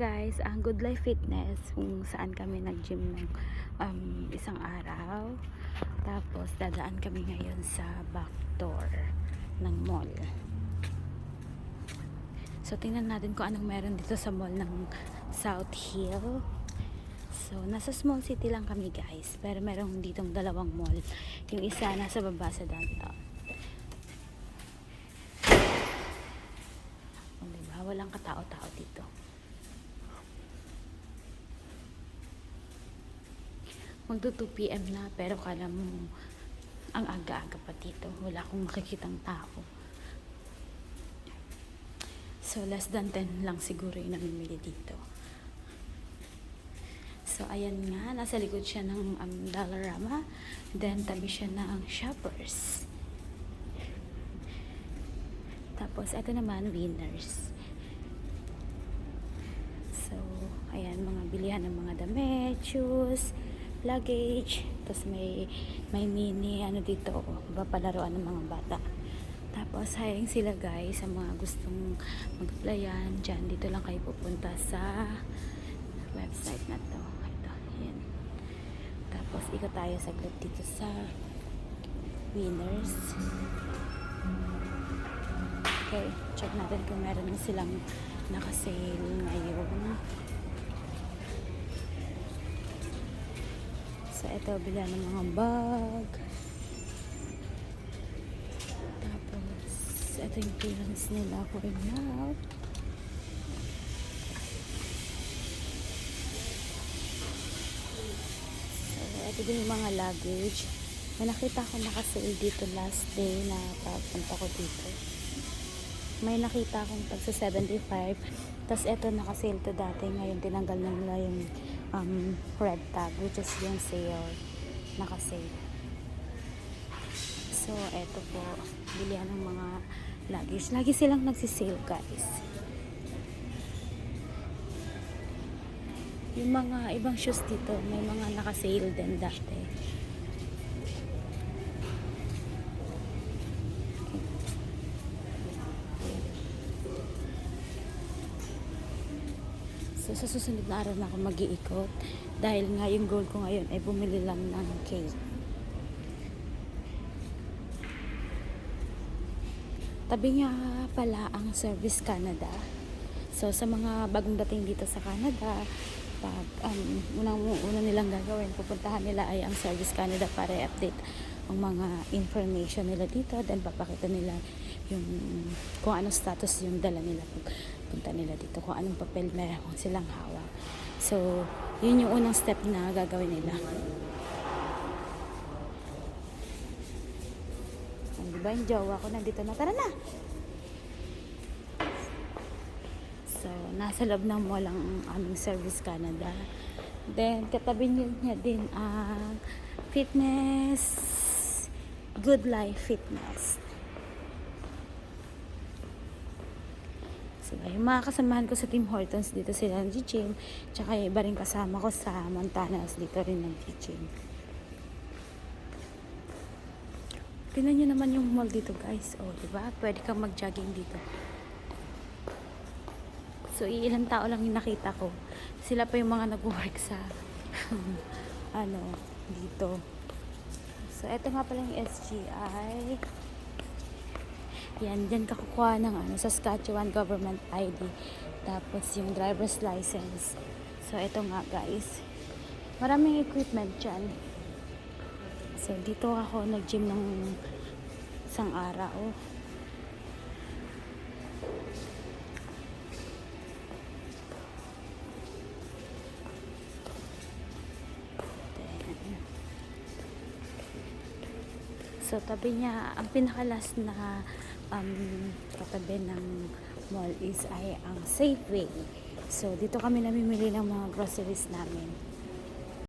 Guys, ang Good Life Fitness kung saan kami nag-gym ng isang araw. Tapos dadaan kami ngayon sa back door ng mall. So tingnan natin kung anong meron dito sa mall ng South Hill. So nasa small city lang kami guys, pero merong ditong dalawang mall. Yung isa nasa baba sa downtown. O, diba? Walang katao-tao dito. Magto 2 PM na, pero kala mo ang aga-aga pa dito. Wala akong makikitang tao. So less than 10 lang siguro yung namimili dito. So ayan nga, nasa likod siya ng Dollarama. Then tabi siya ng Shoppers. Tapos ito naman, Winners. So ayan, mga bilihan ng mga damit, shoes, luggage. Tapos may mini dito, papalaruan ng mga bata. Tapos hiring sila guys sa mga gustong mag-applyan dyan. Dito lang kayo pupunta sa website na to. Ito, yan. Tapos ikot tayo saglit dito sa Winners. Okay, check natin kung meron silang naka-sale ngayon. So ito, bila ng mga bag. Tapos ito yung clearance nila for now. So ito din yung mga luggage. May nakita ko naka-sale dito last day na papunta ko dito. May nakita akong tag sa 75. Tapos ito naka-sale to dati. Ngayon tinanggal na nila yung red tab, which is yung sale. Naka-sale. So eto po, bilihan ng mga luggage. Lagi silang nagsisale guys. Yung mga ibang shoes dito, may mga naka-sale din dati. So sa susunod na araw na ako mag-iikot dahil nga yung goal ko ngayon ay bumili lang ng cake. Tabi nga pala ang Service Canada. So sa mga bagong dating dito sa Canada, pag unang nilang gagawin, pupuntahan nila ay ang Service Canada para i-update ang mga information nila dito. Then papakita nila yung kung anong status yung dala nila pag punta nila dito, kung anong papel meron silang hawak. So yun yung unang step na gagawin nila. Diba yung jowa ko nandito na, tara na! So nasa loob ng mall ang aming Service Canada. Then katabi niya din ang fitness, Good Life Fitness. So yung mga kasamahan ko sa Tim Hortons dito sila nag-gym, tsaka yung iba rin kasama ko sa Montanas dito rin nag-gym. Tingnan nyo naman yung mall dito guys. O, diba? Pwede kang mag-jogging dito. So, ilang tao lang yung nakita ko. Sila pa yung mga nag-work sa dito. So, eto nga pala yung SGI. Yan, dyan ka kukuha ng Saskatchewan Government ID. Tapos yung driver's license. So, eto nga guys. Maraming equipment dyan. So, dito ako nag-gym ng isang araw. So, tabi niya, ang pinakalas na katabi ng mall is ay ang Safeway. So, dito kami namimili ng mga groceries namin.